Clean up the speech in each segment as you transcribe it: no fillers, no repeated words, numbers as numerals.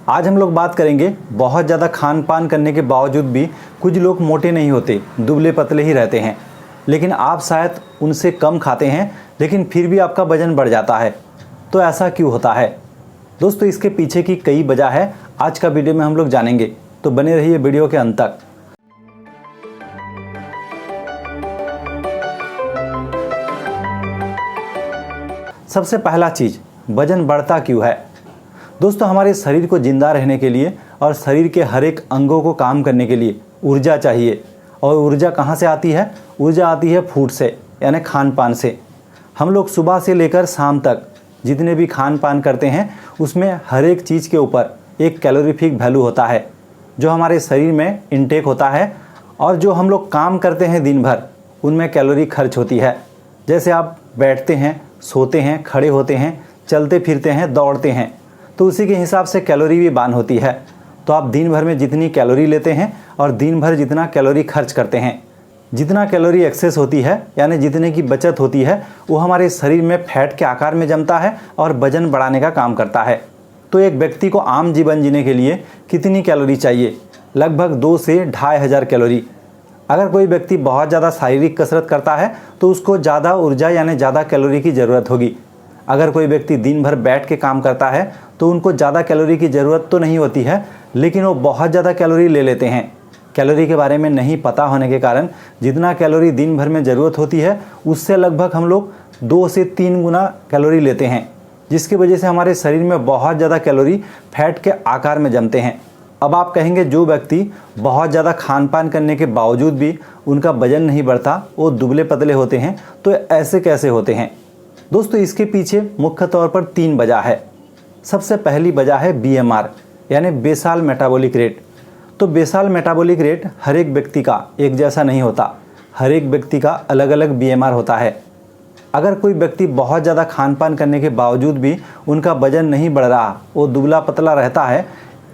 आज हम लोग बात करेंगे बहुत ज़्यादा खान पान करने के बावजूद भी कुछ लोग मोटे नहीं होते, दुबले पतले ही रहते हैं। लेकिन आप शायद उनसे कम खाते हैं लेकिन फिर भी आपका वजन बढ़ जाता है। तो ऐसा क्यों होता है दोस्तों? इसके पीछे की कई वजह है, आज का वीडियो में हम लोग जानेंगे, तो बने रहिए वीडियो के अंत तक। सबसे पहला चीज़, वजन बढ़ता क्यों है? दोस्तों, हमारे शरीर को जिंदा रहने के लिए और शरीर के हर एक अंगों को काम करने के लिए ऊर्जा चाहिए। और ऊर्जा कहाँ से आती है? ऊर्जा आती है फूड से, यानी खान पान से। हम लोग सुबह से लेकर शाम तक जितने भी खान पान करते हैं उसमें हर एक चीज़ के ऊपर एक कैलोरीफिक वैल्यू होता है जो हमारे शरीर में इनटेक होता है। और जो हम लोग काम करते हैं दिन भर, उनमें कैलोरी खर्च होती है। जैसे आप बैठते हैं, सोते हैं, खड़े होते हैं, चलते फिरते हैं, दौड़ते हैं, तो उसी के हिसाब से कैलोरी भी बार्न होती है। तो आप दिन भर में जितनी कैलोरी लेते हैं और दिन भर जितना कैलोरी खर्च करते हैं, जितना कैलोरी एक्सेस होती है यानी जितने की बचत होती है, वो हमारे शरीर में फैट के आकार में जमता है और वजन बढ़ाने का काम करता है। तो एक व्यक्ति को आम जीवन जीने के लिए कितनी कैलोरी चाहिए? लगभग 2 से 2500 कैलोरी। अगर कोई व्यक्ति बहुत ज़्यादा शारीरिक कसरत करता है तो उसको ज़्यादा ऊर्जा यानी ज़्यादा कैलोरी की ज़रूरत होगी। अगर कोई व्यक्ति दिन भर बैठ के काम करता है तो उनको ज़्यादा कैलोरी की ज़रूरत तो नहीं होती है, लेकिन वो बहुत ज़्यादा कैलोरी ले लेते हैं। कैलोरी के बारे में नहीं पता होने के कारण जितना कैलोरी दिन भर में ज़रूरत होती है उससे लगभग हम लोग 2 से 3 गुना कैलोरी लेते हैं, जिसकी वजह से हमारे शरीर में बहुत ज़्यादा कैलोरी फैट के आकार में जमते हैं। अब आप कहेंगे, जो व्यक्ति बहुत ज़्यादा खान पान करने के बावजूद भी उनका वजन नहीं बढ़ता, वो दुबले पतले होते हैं, तो ऐसे कैसे होते हैं? दोस्तों, इसके पीछे मुख्य तौर पर 3 वजह है। सबसे पहली वजह है BMR यानी बेसाल मेटाबॉलिक रेट। तो बेसाल मेटाबॉलिक रेट हर एक व्यक्ति का एक जैसा नहीं होता, हर एक व्यक्ति का अलग अलग BMR होता है। अगर कोई व्यक्ति बहुत ज़्यादा खान पान करने के बावजूद भी उनका वजन नहीं बढ़ रहा, वो दुबला पतला रहता है,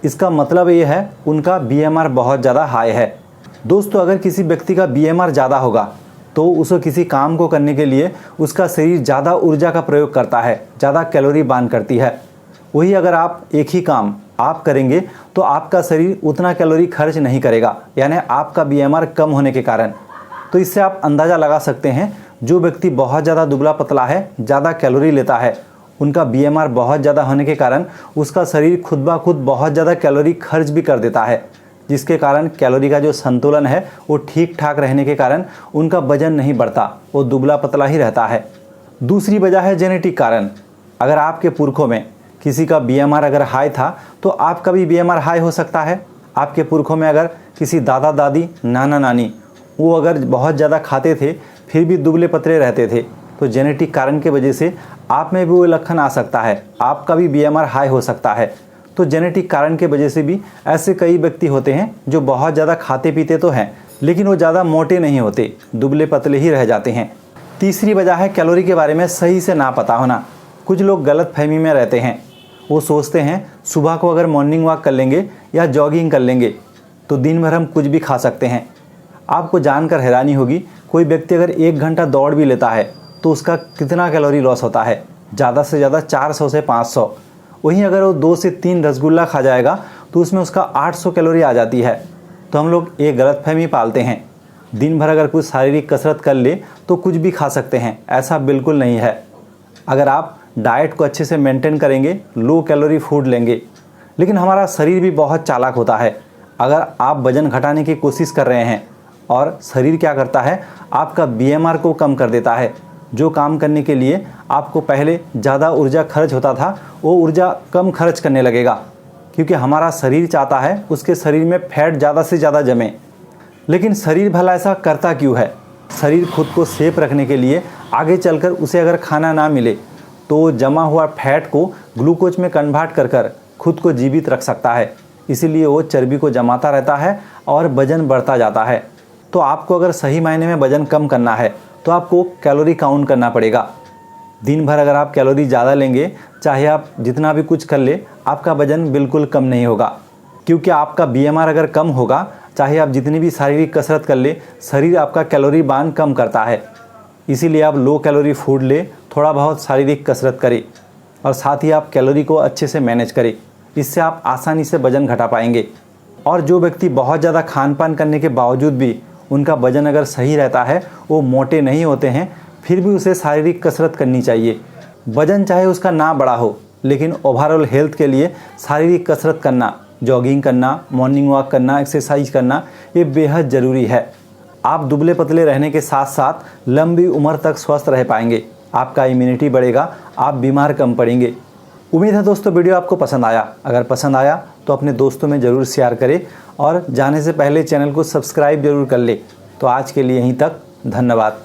इसका मतलब ये है उनका BMR बहुत ज़्यादा हाई है। दोस्तों, अगर किसी व्यक्ति का BMR ज़्यादा होगा तो उसको किसी काम को करने के लिए उसका शरीर ज़्यादा ऊर्जा का प्रयोग करता है, ज़्यादा कैलोरी बार्न करती है। वही अगर आप एक ही काम आप करेंगे तो आपका शरीर उतना कैलोरी खर्च नहीं करेगा, यानी आपका BMR कम होने के कारण। तो इससे आप अंदाज़ा लगा सकते हैं, जो व्यक्ति बहुत ज़्यादा दुबला पतला है, ज़्यादा कैलोरी लेता है, उनका BMR बहुत ज़्यादा होने के कारण उसका शरीर खुद ब खुद बहुत ज़्यादा कैलोरी खर्च भी कर देता है, जिसके कारण कैलोरी का जो संतुलन है वो ठीक ठाक रहने के कारण उनका वजन नहीं बढ़ता, वो दुबला पतला ही रहता है। दूसरी वजह है जेनेटिक कारण। अगर आपके पुरखों में किसी का BMR अगर हाई था तो आपका भी BMR हाई हो सकता है। आपके पुरखों में अगर किसी दादा दादी, नाना नानी, वो अगर बहुत ज़्यादा खाते थे फिर भी दुबले पतले रहते थे, तो जेनेटिक कारण की वजह से आप में भी वो लक्षण आ सकता है, आपका भी BMR हाई हो सकता है। तो जेनेटिक कारण के वजह से भी ऐसे कई व्यक्ति होते हैं जो बहुत ज़्यादा खाते पीते तो हैं, लेकिन वो ज़्यादा मोटे नहीं होते, दुबले पतले ही रह जाते हैं। तीसरी वजह है कैलोरी के बारे में सही से ना पता होना। कुछ लोग गलत फहमी में रहते हैं। वो सोचते हैं सुबह को अगर मॉर्निंग वॉक कर लेंगे या जॉगिंग कर लेंगे तो दिन भर हम कुछ भी खा सकते हैं। आपको जानकर हैरानी होगी, कोई व्यक्ति अगर 1 घंटा दौड़ भी लेता है तो उसका कितना कैलोरी लॉस होता है? ज़्यादा से ज़्यादा 400 से 500। वहीं अगर वो 2 से 3 रसगुल्ला खा जाएगा तो उसमें उसका 800 कैलोरी आ जाती है। तो हम लोग एक गलतफहमी पालते हैं, दिन भर अगर कुछ शारीरिक कसरत कर ले तो कुछ भी खा सकते हैं। ऐसा बिल्कुल नहीं है। अगर आप डाइट को अच्छे से मेंटेन करेंगे, लो कैलोरी फूड लेंगे, लेकिन हमारा शरीर भी बहुत चालाक होता है। अगर आप वजन घटाने की कोशिश कर रहे हैं और शरीर क्या करता है, आपका BMR को कम कर देता है। जो काम करने के लिए आपको पहले ज़्यादा ऊर्जा खर्च होता था, वो ऊर्जा कम खर्च करने लगेगा, क्योंकि हमारा शरीर चाहता है उसके शरीर में फैट ज़्यादा से ज़्यादा जमे। लेकिन शरीर भला ऐसा करता क्यों है? शरीर खुद को सेफ रखने के लिए आगे चलकर उसे अगर खाना ना मिले तो जमा हुआ फैट को ग्लूकोज में कन्वर्ट कर कर खुद को जीवित रख सकता है। इसीलिए वो चर्बी को जमाता रहता है और वजन बढ़ता जाता है। तो आपको अगर सही मायने में वजन कम करना है तो आपको कैलोरी काउंट करना पड़ेगा। दिन भर अगर आप कैलोरी ज़्यादा लेंगे, चाहे आप जितना भी कुछ कर ले, आपका वजन बिल्कुल कम नहीं होगा, क्योंकि आपका BMR अगर कम होगा, चाहे आप जितनी भी शारीरिक कसरत कर ले, शरीर आपका कैलोरी बार्न कम करता है। इसीलिए आप लो कैलोरी फूड ले, थोड़ा बहुत शारीरिक कसरत करें और साथ ही आप कैलोरी को अच्छे से मैनेज करें। इससे आप आसानी से वजन घटा पाएंगे। और जो व्यक्ति बहुत ज़्यादा खान पान करने के बावजूद भी उनका वजन अगर सही रहता है, वो मोटे नहीं होते हैं, फिर भी उसे शारीरिक कसरत करनी चाहिए। वजन चाहे उसका ना बड़ा हो, लेकिन ओवरऑल हेल्थ के लिए शारीरिक कसरत करना, जॉगिंग करना, मॉर्निंग वॉक करना, एक्सरसाइज करना, ये बेहद ज़रूरी है। आप दुबले पतले रहने के साथ साथ लंबी उम्र तक स्वस्थ रह पाएंगे, आपका इम्यूनिटी बढ़ेगा, आप बीमार कम पड़ेंगे। उम्मीद है दोस्तों वीडियो आपको पसंद आया। अगर पसंद आया तो अपने दोस्तों में ज़रूर शेयर करें और जाने से पहले चैनल को सब्सक्राइब जरूर कर ले। तो आज के लिए यहीं तक, धन्यवाद।